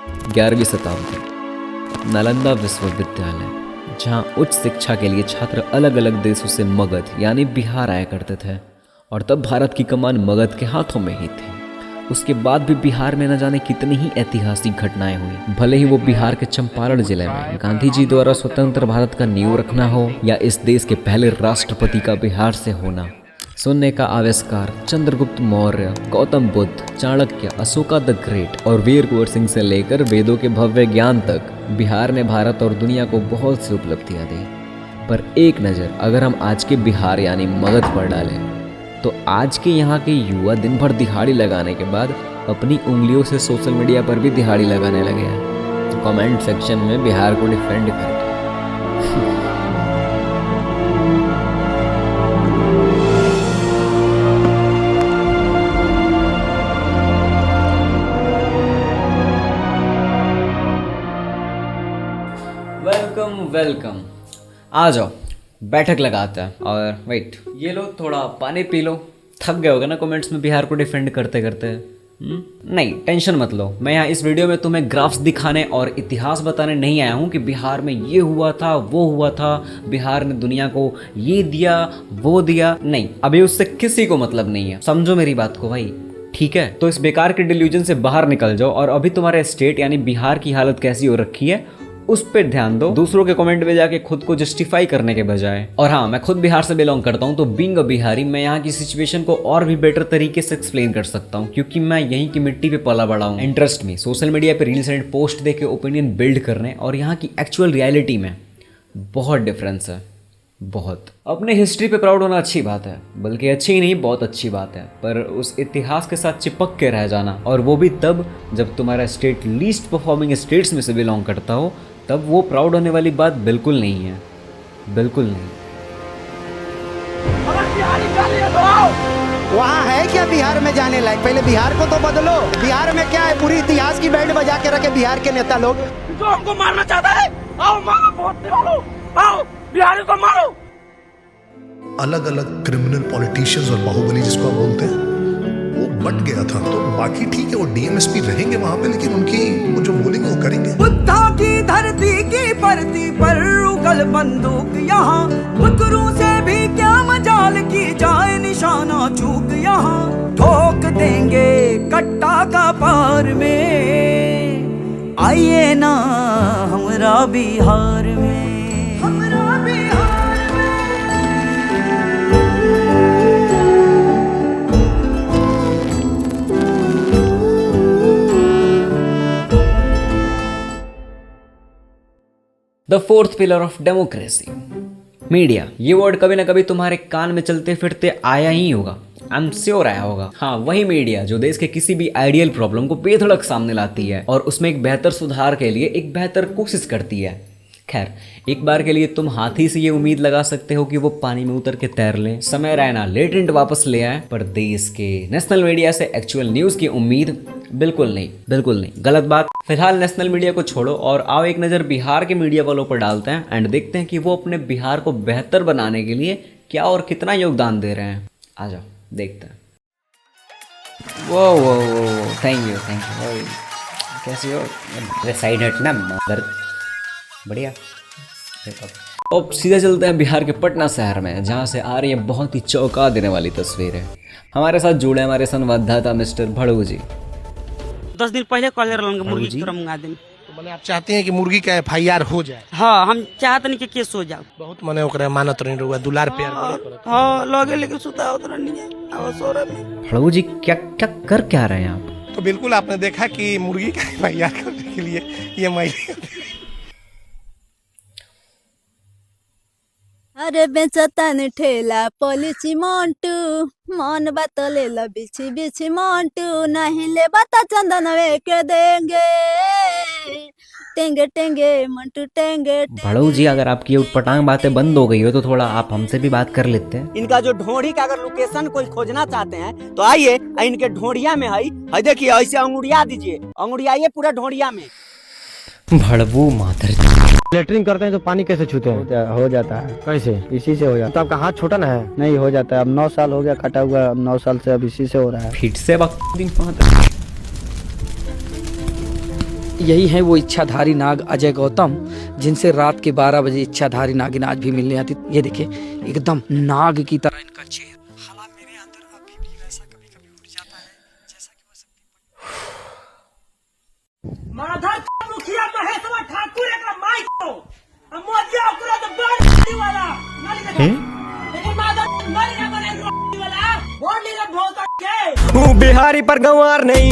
11वीं शताब्दी, नालंदा विश्वविद्यालय, जहाँ उच्च शिक्षा के लिए छात्र अलग अलग देशों से मगध यानी बिहार आया करते थे। और तब भारत की कमान मगध के हाथों में ही थी। उसके बाद भी बिहार में न जाने कितनी ही ऐतिहासिक घटनाएं हुई। भले ही वो बिहार के चंपारण जिले में गांधी जी द्वारा स्वतंत्र भारत का नींव रखना हो, या इस देश के पहले राष्ट्रपति का बिहार से होना, शून्य का आविष्कार चंद्रगुप्त मौर्य, गौतम बुद्ध, चाणक्य, अशोका द ग्रेट और वीर कुंवर सिंह से लेकर वेदों के भव्य ज्ञान तक, बिहार ने भारत और दुनिया को बहुत सी उपलब्धियां दी। पर एक नज़र अगर हम आज के बिहार यानी मगध पर डालें, तो आज के यहाँ के युवा दिन भर दिहाड़ी लगाने के बाद अपनी उंगलियों से सोशल मीडिया पर भी दिहाड़ी लगाने लगे हैं। तो कमेंट सेक्शन में बिहार को डिफेंड करके वेलकम, आ जाओ, बैठक लगाते हैं। और वेट, ये लो थोड़ा पानी पी लो। थक गए होगे ना कमेंट्स में बिहार को डिफेंड करते करते। नहीं, टेंशन मत लो। मैं यहाँ इस वीडियो में तुम्हें ग्राफ्स दिखाने और इतिहास बताने नहीं आया हूँ कि बिहार में ये हुआ था, वो हुआ था, बिहार ने दुनिया को ये दिया, वो दिया। नहीं, अभी उससे किसी को मतलब नहीं है। समझो मेरी बात को भाई, ठीक है? तो इस बेकार के डिल्यूजन से बाहर निकल जाओ और अभी तुम्हारे स्टेट यानी बिहार की हालत कैसी हो रखी है उस पर ध्यान दो, दूसरों के कमेंट में जाके खुद को जस्टिफाई करने के बजाय। और हाँ, मैं खुद बिहार से बिलोंग करता हूँ, तो बीइंग अ बिहारी मैं यहाँ की सिचुएशन को और भी बेटर तरीके से एक्सप्लेन कर सकता हूँ, क्योंकि मैं यहीं की मिट्टी पे पला बड़ा हूँ। इंटरेस्ट में सोशल मीडिया पे रील्स एंड पोस्ट देके ओपिनियन बिल्ड करने और यहाँ की एक्चुअल रियलिटी में बहुत डिफरेंस है, बहुत। अपने हिस्ट्री पे प्राउड होना अच्छी बात है, बल्कि अच्छी ही नहीं, बहुत अच्छी बात है। पर उस इतिहास के साथ चिपक के रह जाना, और वो भी तब जब तुम्हारा स्टेट लीस्ट परफॉर्मिंग स्टेट्स में से बिलोंग करता हो, तब वो प्राउड होने वाली बात बिल्कुल नहीं है, बिल्कुल नहीं। वहाँ है क्या बिहार में जाने लायक? पहले बिहार को तो बदलो। बिहार में क्या है? पूरी इतिहास की बैंड बजा के रखे बिहार के नेता लोग। जो हमको मारना चाहता है, आओ मारो, बहुत मारो, आओ बिहारी को मारो। अलग अलग क्रिमिनल पॉलिटिशियंस और बाहुबली जिसको आप बोलते हैं, वो बट गया था। तो बाकी ठीक है, वो डीएमएसपी रहेंगे वहां पे, लेकिन उनकी वो जो बोलेंगे वो करेंगे। बुद्धा की धरती की परती पर उगल बंदूक यहाँ, बुकरों से भी क्या मजाल की जाए निशाना चूक यहाँ। ठोक देंगे कट्टा का पार में, आइए ना हमरा बिहार में, हमरा बिहार में। The fourth pillar of democracy, media. ये वर्ड कभी ना कभी तुम्हारे कान में चलते फिरते आया ही होगा, आई एम श्योर आया होगा। हाँ, वही मीडिया जो देश के किसी भी आइडियल प्रॉब्लम को बेधड़क सामने लाती है और उसमें एक बेहतर सुधार के लिए एक बेहतर कोशिश करती है। खैर, एक बार के लिए तुम हाथी से ये उम्मीद लगा सकते हो कि वो पानी में उतर के तैर ले, समय रैना लेटेंट वापस ले आए, पर देश के नेशनल मीडिया से एक्चुअल न्यूज की उम्मीद बिल्कुल नहीं, बिल्कुल नहीं, गलत बात। फिलहाल नेशनल मीडिया को छोड़ो और आओ एक नज़र बिहार के मीडिया वालों पर डालते हैं एंड देखते हैं कि वो अपने बिहार को बेहतर बनाने के लिए क्या और कितना योगदान दे रहे हैं। आ जाओ देखते हैं। वो थैंक यू कैसी हो? साइड हटना मदर, बढ़िया। अब सीधा चलते हैं बिहार के पटना शहर में, जहाँ से आ रही है बहुत ही चौंका देने वाली तस्वीरें। हमारे साथ जुड़े हमारे संवाददाता मिस्टर भड़ू जी। 10 दिन पहले कॉल रहूंगा, मुर्गी थोड़ा मंगा दें। तो मैंने आप चाहते हैं कि मुर्गी का एफआईआर हो जाए? हाँ, हम चाहते नहीं कि केस हो जाए। बहुत मने ओकरे मानत नहीं रहुआ, दुलार प्यार करे। हाँ, लगे लेके सुता उतना नहीं है, आवाज हो रहा है। भड़ू जी क्या क्या कर क्या रहे हैं आप? तो बिल्कुल आपने देखा कि मुर्गी का एफआईआर करने के लिए ये महिला। अरे बेचतन ठेला पॉलिसी मोंटू, मन बतले ला बिछी बिछी मोंटू, नहीं ले बता चंदन वे के देंगे, टेंगे टेंगे मंटू टेंगे। भड़ू जी, अगर आपकी उटपटांग बातें बंद हो गई हो तो थोड़ा आप हमसे भी बात कर लेते हैं। इनका जो ढोड़ी का अगर लोकेशन कोई खोजना चाहते हैं तो आइए, इनके ढोड़िया में है देखिए, ऐसे अंगुड़िया दीजिए, अंगुड़ियाइए पूरा ढोड़िया में। भड़बू मादर। लेटरिंग करते हैं तो पानी कैसे छूते हैं? हो जाता है। कैसे? इसी से हो जाता है। तो आपका हाथ छोटा ना है? नहीं, हो जाता है। अब 9 साल हो गया कटा हुआ, 9 साल से अब इसी से हो रहा है। फिर से यही है वो इच्छाधारी नाग अजय गौतम, जिनसे रात के 12 बजे इच्छाधारी नागिन आज भी मिलने आती। ये देखिए एकदम नाग की तरह इनका चेहरा। हालांकि मेरे अंदर अभी भी वैसा कभी कभी उठ जाता है जैसा कि वो सबकी माधर मुखिया महेश्वर ठाकुर एक माई को मोदिया पूरा तो बाल वाला नाली देखो लेकिन माधर नाली ना बने वाला वोट नहीं रे बहुत के हूँ बिहारी पर गंवार नहीं।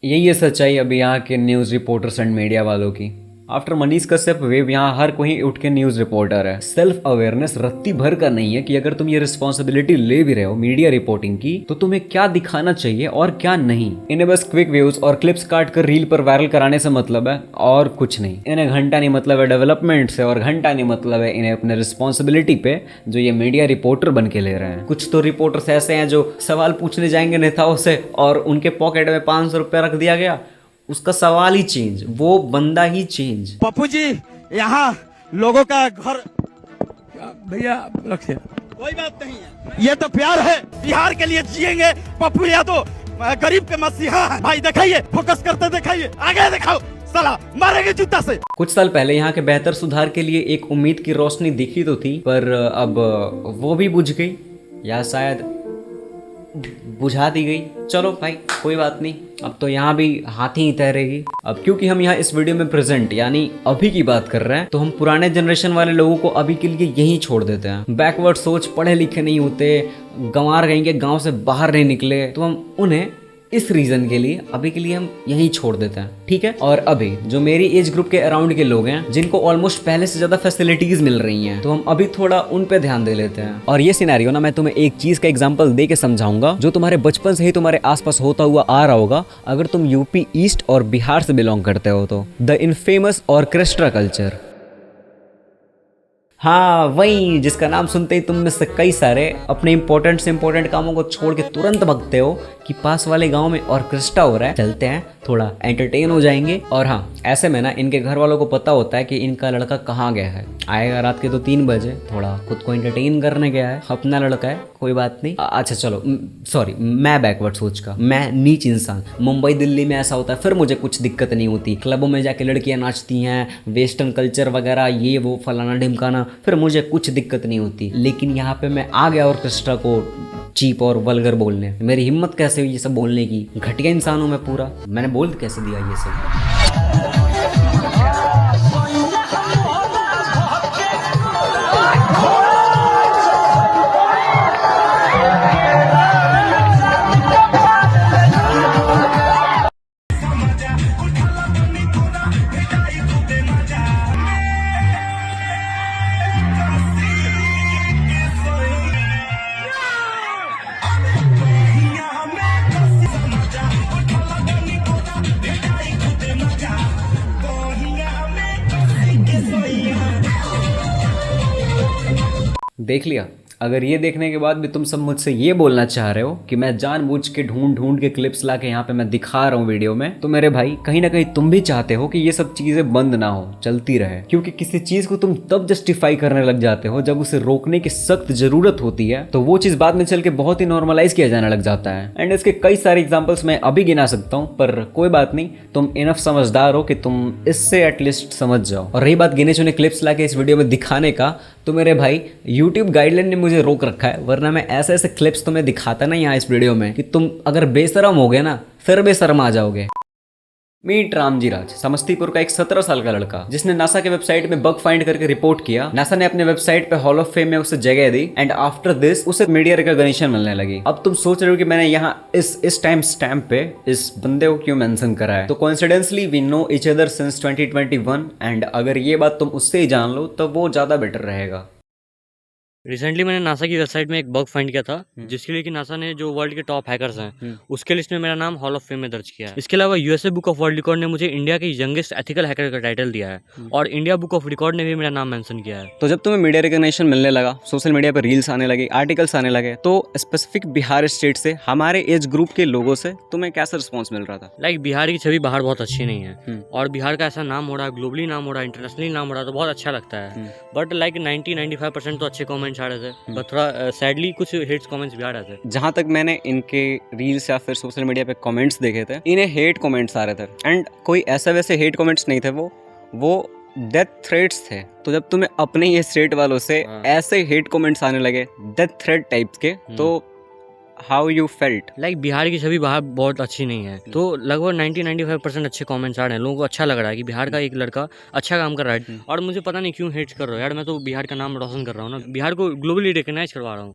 यही है सच्चाई अभी यहाँ के न्यूज़ रिपोर्टर्स एंड मीडिया वालों की। आफ्टर मनीष कश्यप वेव यहाँ हर कोई उठ के न्यूज़ रिपोर्टर है। सेल्फ अवेयरनेस रत्ती भर का नहीं है कि अगर तुम ये रिस्पॉन्सिबिलिटी ले भी रहे हो मीडिया रिपोर्टिंग की तो तुम्हें क्या दिखाना चाहिए और क्या नहीं। इन्हें बस क्विक व्यूज और क्लिप्स काट कर रील पर वायरल कराने से मतलब है और कुछ नहीं। इन्हें घंटा नहीं मतलब है डेवलपमेंट से और घंटा नहीं मतलब है इन्हें अपने रिस्पॉन्सिबिलिटी पे जो ये मीडिया रिपोर्टर बन के ले रहे हैं। कुछ तो रिपोर्टर्स ऐसे हैं जो सवाल पूछने जाएंगे नेताओं से और उनके पॉकेट में 500 रुपया रख दिया गया, उसका सवाल ही चेंज, वो बंदा ही चेंज। पप्पू जी यहाँ लोगों का घर भैया रखिए कोई बात नहीं है, ये तो प्यार है, बिहार के लिए जिएंगे। पप्पू यादव गरीब के मसीहा है भाई। दिखाइए फोकस करते दिखाइए, आगे दिखाओ साला मारेंगे जूता से। कुछ साल पहले यहाँ के बेहतर सुधार के लिए एक उम्मीद की रोशनी दिखी तो थी, पर अब वो भी बुझ गई या शायद बुझा दी गई। चलो भाई कोई बात नहीं, अब तो यहाँ भी हाथी ही तैरेगी। अब क्योंकि हम यहाँ इस वीडियो में प्रेजेंट यानी अभी की बात कर रहे हैं तो हम पुराने जनरेशन वाले लोगों को अभी के लिए यहीं छोड़ देते हैं। बैकवर्ड सोच, पढ़े लिखे नहीं होते, गंवार कहीं के गाँव से बाहर नहीं निकले, तो हम उन्हें इस रीजन के लिए अभी के लिए हम यहीं छोड़ देते हैं, ठीक है। और अभी जो मेरी एज ग्रुप के अराउंड के लोग हैं जिनको ऑलमोस्ट पहले से ज्यादा फैसिलिटीज मिल रही हैं, तो हम अभी थोड़ा उन पे ध्यान दे लेते हैं। और ये सिनेरियो ना मैं तुम्हें एक चीज का एग्जांपल दे के समझाऊंगा जो तुम्हारे बचपन से ही तुम्हारे आसपास होता हुआ आ रहा होगा अगर तुम यूपी ईस्ट और बिहार से बिलोंग करते हो तो। The infamous orchestra culture. हाँ वही जिसका नाम सुनते ही तुम में से कई सारे अपने इंपॉर्टेंट से इंपॉर्टेंट कामों को छोड़ के तुरंत भागते हो कि पास वाले गांव में ऑर्केस्ट्रा हो रहा है, चलते हैं थोड़ा एंटरटेन हो जाएंगे। और हाँ ऐसे में ना इनके घर वालों को पता होता है कि इनका लड़का कहाँ गया है, आएगा रात के तो 3 बजे, थोड़ा खुद को एंटरटेन करने गया है, अपना लड़का है कोई बात नहीं। अच्छा चलो सॉरी मैं बैकवर्ड सोच का, मैं नीच इंसान। मुंबई दिल्ली में ऐसा होता है फिर मुझे कुछ दिक्कत नहीं होती, क्लबों में जाके लड़कियां नाचती हैं, वेस्टर्न कल्चर वगैरह ये वो फलाना ढिमकाना, फिर मुझे कुछ दिक्कत नहीं होती। लेकिन यहाँ पे मैं आ गया ऑर्केस्ट्रा को चीप और वल्गर बोलने, मेरी हिम्मत कैसे हुई ये सब बोलने की? घटिया इंसान हूँ मैं पूरा, मैंने बोल कैसे दिया ये सब? देख लिया। अगर ये देखने के बाद भी तुम सब मुझसे ये बोलना चाह रहे हो कि मैं जानबूझ के ढूंढ के क्लिप्स ला के यहाँ पे मैं दिखा रहा हूँ वीडियो में, तो मेरे भाई कहीं ना कहीं तुम भी चाहते हो कि ये सब चीजें बंद ना हो, चलती रहे। क्योंकि किसी चीज को तुम तब जस्टिफाई करने लग जाते हो जब उसे रोकने की सख्त जरूरत होती है, तो वो चीज बाद में चल के बहुत ही नॉर्मलाइज किया जाने लग जाता है। एंड इसके कई सारे एग्जाम्पल्स मैं अभी गिना सकता हूँ, पर कोई बात नहीं, तुम इनफ समझदार हो कि तुम इससे एटलीस्ट समझ जाओ। और रही बात गिने चुने क्लिप्स ला के इस वीडियो में दिखाने का, तो मेरे भाई यूट्यूब गाइडलाइन ने मुझे रोक रखा है, वरना मैं ऐसे ऐसे क्लिप्स तुम्हें दिखाता ना यहाँ इस वीडियो में कि तुम अगर बेशरम हो गए ना फिर बेशरम आ जाओगे। मीट रामजी राज, समस्तीपुर का एक 17 साल का लड़का जिसने नासा के वेबसाइट में बग फाइंड करके रिपोर्ट किया। नासा ने अपने वेबसाइट पे हॉल ऑफ फेम में उसे जगह दी एंड आफ्टर दिस उसे मीडिया रिकॉग्निशन मिलने लगी। अब तुम सोच रहे हो कि मैंने यहाँ इस टाइम स्टैम्प पे इस बंदे को क्यों मेंशन करा है, तो coincidentally we know each other since 2021 and अगर ये बात तुम उससे ही जान लो तो वो ज्यादा बेटर रहेगा। रिसेंटली मैंने नासा की वेबसाइट में एक बग फाइंड किया था जिसके लिए कि नासा ने जो वर्ल्ड के टॉप हैकर्स हैं उसके लिस्ट में मेरा नाम हॉल ऑफ फेम में दर्ज किया है। इसके अलावा USA book of world record ने मुझे इंडिया के यंगेस्ट एथिकल हैकर का टाइटल दिया है और इंडिया बुक ऑफ रिकॉर्ड ने भी मेरा नाम मेंशन किया है। तो जब तुम्हें मीडिया रिकॉग्निशन मिलने लगा, सोशल मीडिया पर रील्स आने लगे, आर्टिकल्स आने लगे, तो स्पेसिफिक बिहार स्टेट से हमारे एज ग्रुप के लोगों से तुम्हें कैसा रिस्पॉन्स मिल रहा था? लाइक बिहार की छवि बाहर बहुत अच्छी नहीं है और बिहार का ऐसा नाम हो रहा है, ग्लोबली नाम हो रहा है, इंटरनेशनली नाम हो रहा है, तो बहुत अच्छा लगता है। बट लाइक 90-95% तो अच्छे कमेंट कमेंट्स आ रहे थे, बट थोड़ा सैडली कुछ हेट्स कमेंट्स भी आ रहे थे। जहाँ तक मैंने इनके रील्स या फिर सोशल मीडिया पे कमेंट्स देखे थे, इन्हें हेट कमेंट्स आ रहे थे एंड कोई ऐसा वैसे हेट कमेंट्स नहीं थे, वो डेथ थ्रेट्स थे। तो जब तुम्हें अपने ये स्टेट वालों से ऐसे हेट कमेंट्स आने लगे डेथ थ्रेट टाइप्स के, तो how you felt? Like Bihar की छवि बाहर बहुत अच्छी नहीं है, तो लगभग 90-95% अच्छे कमेंट्स आ रहे हैं। लोगों को अच्छा लग रहा है कि बिहार का एक लड़का अच्छा काम कर रहा है, और मुझे पता नहीं क्यों हेट कर रहे हो यार। मैं तो बिहार का नाम रोशन कर रहा हूँ ना, बिहार को ग्लोबली रिकॉग्नाइज करवा रहा हूँ।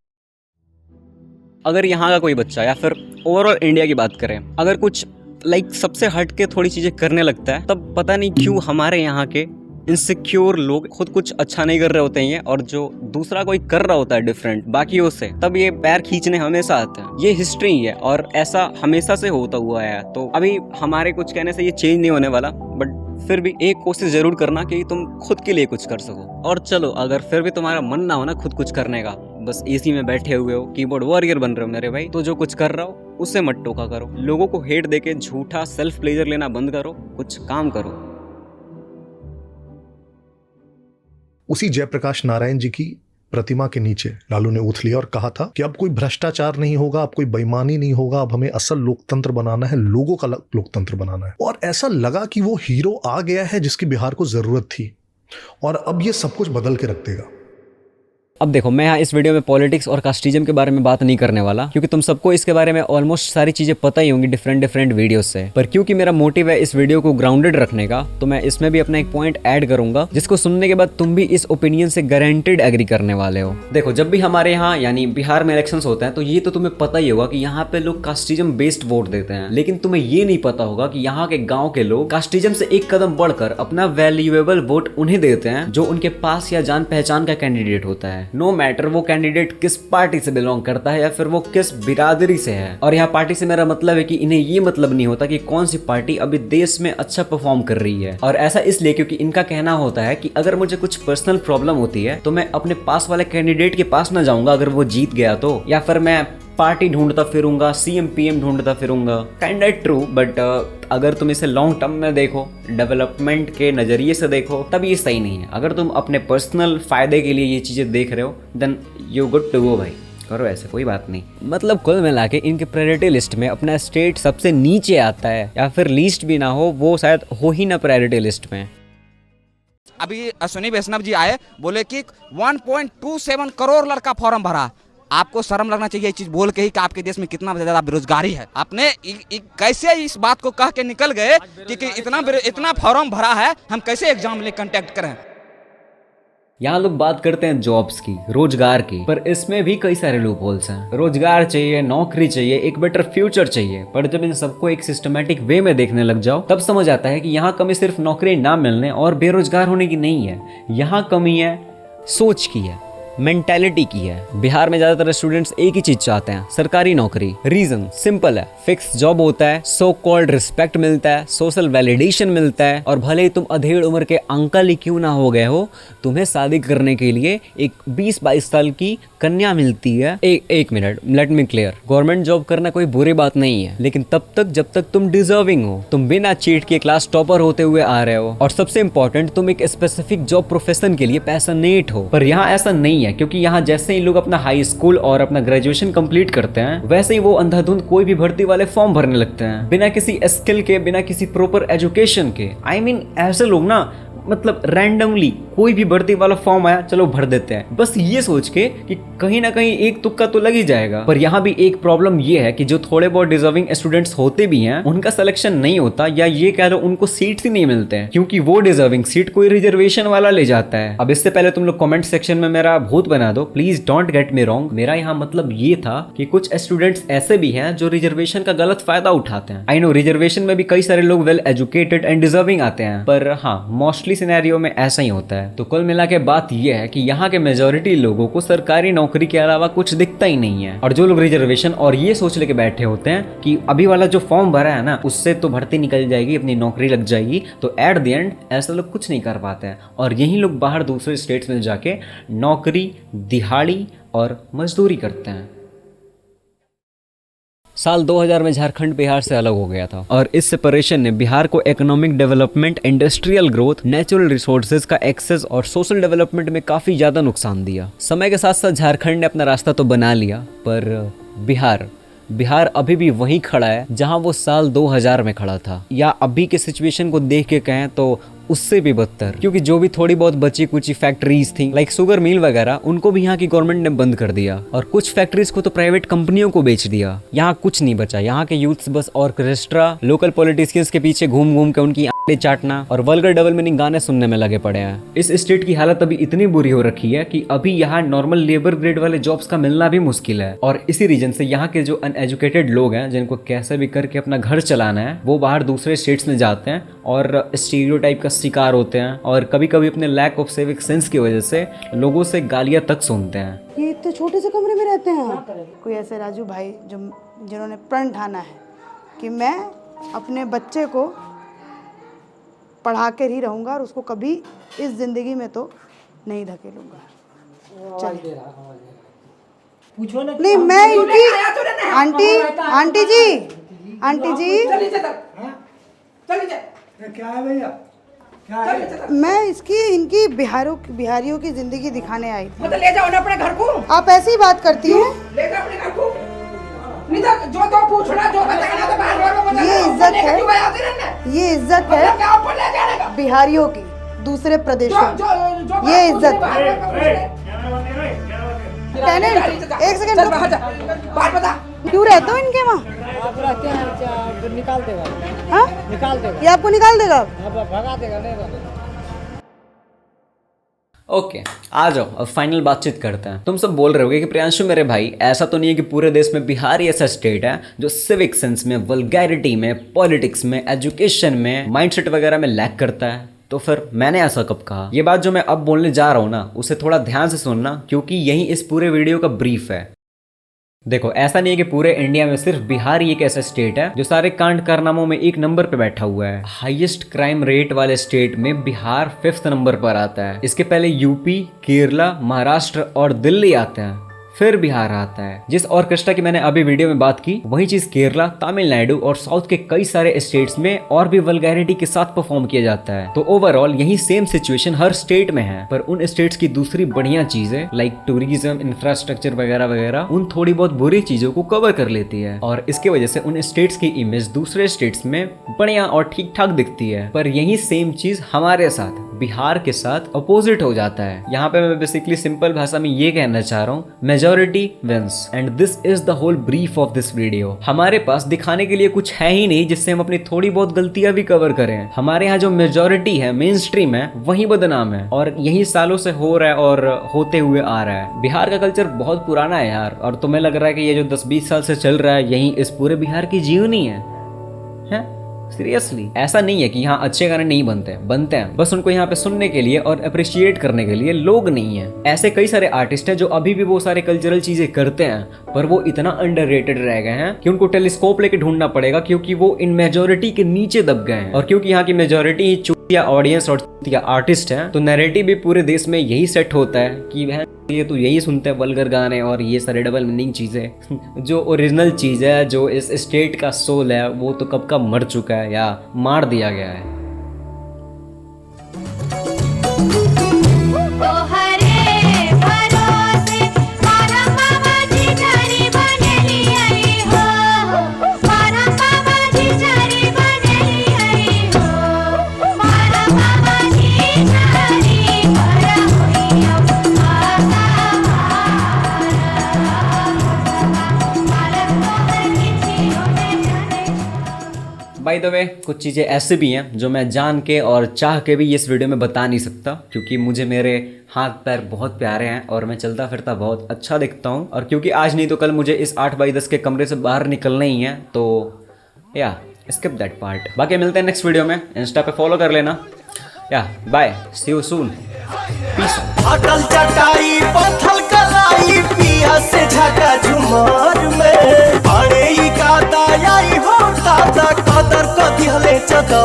अगर यहाँ का कोई बच्चा या फिर ओवरऑल इंडिया की बात करें, अगर कुछ सबसे हट के थोड़ी चीजें करने लगता है, तब पता नहीं क्यों हमारे यहाँ के इनसिक्योर लोग खुद कुछ अच्छा नहीं कर रहे होते हैं, और जो दूसरा कोई कर रहा होता है डिफरेंट बाकियों से, तब ये पैर खींचने हमेशा आते हैं। ये हिस्ट्री है और ऐसा हमेशा से होता हुआ है। तो अभी हमारे कुछ कहने से ये चेंज नहीं होने वाला, बट फिर भी एक कोशिश जरूर करना कि तुम खुद के लिए कुछ कर सको। और चलो, अगर फिर भी तुम्हारा मन ना हो ना खुद कुछ करने का, बस एसी में बैठे हुए हो, कीबोर्ड वॉरियर बन रहे हो मेरे भाई, तो जो कुछ कर रहा हो उससे मत टोका करो। लोगों को हेट देके झूठा सेल्फ प्लेजर लेना बंद करो, कुछ काम करो। उसी जयप्रकाश नारायण जी की प्रतिमा के नीचे लालू ने उठ लिया और कहा था कि अब कोई भ्रष्टाचार नहीं होगा, अब कोई बेईमानी नहीं होगा, अब हमें असल लोकतंत्र बनाना है, लोगों का लोकतंत्र बनाना है। और ऐसा लगा कि वो हीरो आ गया है जिसकी बिहार को जरूरत थी, और अब ये सब कुछ बदल के रख देगा। अब देखो, मैं यहाँ इस वीडियो में पॉलिटिक्स और कास्टिज्म के बारे में बात नहीं करने वाला, क्योंकि तुम सबको इसके बारे में ऑलमोस्ट सारी चीजें पता ही होंगी डिफरेंट वीडियो से। पर क्योंकि मेरा मोटिव है इस वीडियो को ग्राउंडेड रखने का, तो मैं इसमें भी अपना एक पॉइंट ऐड करूंगा, जिसको सुनने के बाद तुम भी इस ओपिनियन से गारंटेड एग्री करने वाले हो। देखो, जब भी हमारे यहाँ यानी बिहार में इलेक्शंस होते हैं, तो ये तो तुम्हें पता ही होगा कि यहाँ पे लोग कास्टिज्म बेस्ड वोट देते हैं। लेकिन तुम्हें ये नहीं पता होगा कि यहाँ के गाँव के लोग कास्टिज्म से एक कदम बढ़कर अपना वैल्यूएबल वोट उन्हें देते हैं जो उनके पास या जान पहचान का कैंडिडेट होता है, नो मैटर वो कैंडिडेट किस पार्टी से बिलोंग करता है या फिर वो किस बिरादरी से है। और यहाँ पार्टी से मेरा मतलब है कि इन्हें ये मतलब नहीं होता कि कौन सी पार्टी अभी देश में अच्छा परफॉर्म कर रही है। और ऐसा इसलिए क्योंकि इनका कहना होता है कि अगर मुझे कुछ पर्सनल प्रॉब्लम होती है तो मैं अपने पास वाले कैंडिडेट के पास ना जाऊंगा अगर वो जीत गया तो, या फिर मैं पार्टी ढूंढता फिरूंगा, सीएम पीएम ढूंढता फिरूंगा। काइंड ऑफ ट्रू, बट अगर तुम इसे लॉन्ग टर्म में देखो, डेवलपमेंट के नजरिए से देखो, तब ये सही नहीं है। अगर तुम अपने पर्सनल फायदे के लिए ये चीजें देख रहे हो, then you good to go भाई, करो ऐसे, कोई बात नहीं। मतलब कुल मिला के इनके प्रायोरिटी लिस्ट में अपना स्टेट सबसे नीचे आता है, या फिर लीस्ट भी ना हो, वो शायद हो ही ना प्रायोरिटी लिस्ट में। अभी अश्विनी वैष्णव जी आए, बोले कि 1.27 करोड़ लड़का फॉर्म भरा। आपको शर्म लगना चाहिए ये चीज बोल के ही कि आपके देश में कितना ज्यादा बेरोजगारी है। आपने कैसे इस बात को कह के निकल गए कि इतना फॉर्म भरा है, हम कैसे एग्जाम ले कंटेक्ट करें। यहाँ लोग बात करते हैं जॉब्स की, रोजगार की, पर इसमें भी कई सारे लूप होल्स हैं। रोजगार चाहिए, नौकरी चाहिए, एक बेटर फ्यूचर चाहिए, पर जब इन सबको एक सिस्टमैटिक वे में देखने लग जाओ, तब समझ आता है कि यहाँ कमी सिर्फ नौकरी ना मिलने और बेरोजगार होने की नहीं है। यहाँ कमी है सोच की है, मेंटालिटी की है। बिहार में ज्यादातर स्टूडेंट्स एक ही चीज चाहते हैं, सरकारी नौकरी। रीजन सिंपल है, फिक्स जॉब होता है, सो कॉल्ड रिस्पेक्ट मिलता है, सोशल वैलिडेशन मिलता है, और भले ही तुम अधेड़ उम्र के अंकल ही क्यों ना हो गए हो, तुम्हें शादी करने के लिए एक 20-22 साल की कन्या मिलती है। एक minute, let me clear, government job करना कोई बुरी बात नहीं है, लेकिन तब तक जब तक तुम डिजर्विंग हो, तुम बिना चीट के क्लास टॉपर होते हुए आ रहे हो, और सबसे इंपॉर्टेंट, तुम एक स्पेसिफिक जॉब प्रोफेशन के लिए पैशनेट हो। पर यहाँ ऐसा नहीं है, क्योंकि यहाँ जैसे ही लोग अपना हाई स्कूल और अपना ग्रेजुएशन कंप्लीट करते हैं, वैसे ही वो अंधाधुंध कोई भी भर्ती वाले फॉर्म भरने लगते हैं, बिना किसी स्किल के, बिना किसी प्रॉपर एजुकेशन के। आई मीन ऐसे लोग ना, मतलब रैंडमली कोई भी भर्ती वाला फॉर्म आया, चलो भर देते हैं, बस ये सोच के कि कहीं ना कहीं एक तुक्का तो लग ही जाएगा। पर यहाँ भी एक प्रॉब्लम ये है कि जो थोड़े बहुत डिजर्विंग स्टूडेंट्स होते भी हैं, उनका सिलेक्शन नहीं होता, या ये कह लो उनको सीट्स ही नहीं मिलते हैं, क्योंकि वो डिजर्विंग सीट कोई रिजर्वेशन वाला ले जाता है। अब इससे पहले तुम लोग कमेंट सेक्शन में मेरा भूत बना दो, please don't get me wrong. मेरा यहाँ मतलब ये था कि कुछ स्टूडेंट्स ऐसे भी हैं जो रिजर्वेशन का गलत फायदा उठाते हैं। आई नो रिजर्वेशन में भी कई सारे लोग वेल एजुकेटेड एंड डिजर्विंग आते हैं, पर हाँ, मोस्टली सिनेरियो में ऐसा ही होता है। तो कुल मिला के बात यह है कि यहाँ के मेजोरिटी लोगों को सरकारी नौकरी के अलावा कुछ दिखता ही नहीं है, और जो लोग रिजर्वेशन और ये सोच लेके बैठे होते हैं कि अभी वाला जो फॉर्म भरा है ना, उससे तो भर्ती निकल जाएगी, अपनी नौकरी लग जाएगी, तो एट द एंड ऐसा लोग कुछ नहीं कर पाते हैं, और यही लोग बाहर दूसरे स्टेट्स में जाके नौकरी, दिहाड़ी और मजदूरी करते हैं। साल 2000 में झारखंड बिहार से अलग हो गया था और इस सेपरेशन ने बिहार को economic development, industrial growth, natural resources का एक्सेस और सोशल डेवलपमेंट में काफी ज्यादा नुकसान दिया। समय के साथ साथ झारखंड ने अपना रास्ता तो बना लिया, पर बिहार अभी भी वहीं खड़ा है जहां वो साल 2000 में खड़ा था, या अभी के सिचुएशन को देख के कहें तो उससे भी बदतर, क्योंकि जो भी थोड़ी बहुत बची कुछ फैक्ट्रीज थी लाइक शुगर मिल वगैरह, उनको भी यहाँ की गवर्नमेंट ने बंद कर दिया और कुछ फैक्ट्रीज को तो प्राइवेट कंपनियों को बेच दिया। यहाँ कुछ नहीं बचा। यहाँ के यूथ्स बस ऑर्केस्ट्रा, लोकल पॉलिटिशियंस के पीछे घूम घूम के उनकी आंखें चाटना और वल्गर डबल मीनिंग गाने सुनने में लगे पड़े हैं। इस स्टेट की हालत अभी इतनी बुरी हो रखी है कि अभी यहाँ नॉर्मल लेबर ग्रेड वाले जॉब्स का मिलना भी मुश्किल है और इसी रीजन से यहाँ के जो अनएजुकेटेड लोग हैं, जिनको कैसे भी करके अपना घर चलाना है, वो बाहर दूसरे स्टेट्स में जाते हैं और स्टीरियोटाइप का शिकार होते हैं और कभी कभी अपने लैक ऑफ सिविक सेंस की वजह से लोगों से गालियां तक सुनते हैं। ये इतने छोटे से कमरे में रहते हैं। कोई ऐसे राजू भाई जिन्होंने प्रण ठाना है कि मैं अपने बच्चे को पढ़ा कर ही रहूँगा और उसको कभी इस जिंदगी में तो नहीं धकेलूंगा। चलिए पूछो ना। नहीं, मैं इनकी आंटी जी क्या है भैया, मैं इनकी बिहारियों की जिंदगी दिखाने आई थी। मतलब ले जाओ ना अपने घर को। आप ऐसी बात करती हैं? ले जाओ अपने घर को। नहीं तो जो तो पूछना, जो बताना तो बाहर में। ये इज्जत है, ये इज्जत है क्या ऊपर ले जाने का बिहारियों की दूसरे प्रदेशों में। ये इज्जत है। एक सेकंड बात बता, क्यों रहते हो इनके वहाँ? निकाल देगा। हाँ निकाल देगा। ये आपको निकाल देगा? भगा देगा। नहीं ओके, आ जाओ अब फाइनल बातचीत करते हैं। तुम सब बोल रहे होगे कि प्रियांशु मेरे भाई, ऐसा तो नहीं है कि पूरे देश में बिहार ही ऐसा स्टेट है जो सिविक सेंस में, वल्गैरिटी में, पॉलिटिक्स में, एजुकेशन में, माइंडसेट वगैरह में लैक करता है। तो फिर मैंने ऐसा कब कहा? ये बात जो मैं अब बोलने जा रहा हूँ ना, उसे थोड़ा ध्यान से सुनना, क्योंकि यही इस पूरे वीडियो का ब्रीफ है। देखो, ऐसा नहीं है कि पूरे इंडिया में सिर्फ बिहार ही एक ऐसा स्टेट है जो सारे कांड कारनामों में एक नंबर पे बैठा हुआ है। हाईएस्ट क्राइम रेट वाले स्टेट में बिहार 5th नंबर पर आता है। इसके पहले यूपी, केरला, महाराष्ट्र और दिल्ली आते हैं, फिर बिहार आता है। जिस ऑर्केस्ट्रा की मैंने अभी वीडियो में बात की, वही चीज केरला, तमिलनाडु और साउथ के कई सारे स्टेट्स में और भी वल्गैरिटी के साथ परफॉर्म किया जाता है। तो ओवरऑल यही सेम सिचुएशन हर स्टेट में है, पर उन स्टेट्स की दूसरी बढ़िया चीजें लाइक टूरिज्म, इंफ्रास्ट्रक्चर वगैरह वगैरह उन थोड़ी बहुत बुरी चीजों को कवर कर लेती है और इसकी वजह से उन स्टेट्स की इमेज दूसरे स्टेट्स में बढ़िया और ठीक ठाक दिखती है। पर यही सेम चीज हमारे साथ, बिहार के साथ अपोजिट हो जाता है। यहाँ पे मैं बेसिकली सिंपल भाषा में ये कहना चाह रहा हूँ, majority wins and this is the whole brief of this video. हमारे पास दिखाने के लिए कुछ है ही नहीं जिससे हम अपनी थोड़ी बहुत गलतियां भी कवर करें। हमारे यहाँ जो मेजॉरिटी है, मेन स्ट्रीम है, वही बदनाम है और यही सालों से हो रहा है और होते हुए आ रहा है। बिहार का कल्चर बहुत पुराना है यार, और तुम्हें लग रहा है कि ये जो 10-20 साल से चल रहा है यही इस पूरे बिहार की जीवनी है? सीरियसली ऐसा नहीं है कि यहाँ अच्छे गाने नहीं बनते हैं, बस उनको यहाँ पे सुनने के लिए और अप्रिशिएट करने के लिए लोग नहीं है। ऐसे कई सारे आर्टिस्ट हैं जो अभी भी वो सारे कल्चरल चीजें करते हैं, पर वो इतना अंडररेटेड रह गए हैं कि उनको टेलीस्कोप लेके ढूंढना पड़ेगा, क्योंकि वो इन मेजोरिटी के नीचे दब गए हैं। और क्योंकि यहाँ की मेजोरिटी ही चूतिया ऑडियंस और चूतिया आर्टिस्ट है, तो नैरेटिव भी पूरे देश में यही सेट होता है कि वह ये तो यही सुनते हैं वल्गर गाने और ये सारे डबल मीनिंग चीजें। जो ओरिजिनल चीज है, जो इस स्टेट का सोल है, वो तो कब का मर चुका है या मार दिया गया है। बाय द वे, कुछ चीज़ें ऐसे भी हैं जो मैं जान के और चाह के भी इस वीडियो में बता नहीं सकता, क्योंकि मुझे मेरे हाथ पैर बहुत प्यारे हैं और मैं चलता फिरता बहुत अच्छा दिखता हूँ, और क्योंकि आज नहीं तो कल मुझे इस 8x10 के कमरे से बाहर निकलना ही है, तो या स्किप दैट पार्ट। बाकी मिलते हैं नेक्स्ट वीडियो में। इंस्टा पे फॉलो कर लेना। या bye, see you soon, peace. अटल चटाई पत्थल कलाई पिया से झका झुमार में बड़े ही का दाई हो दादा कदर कदी हले चदा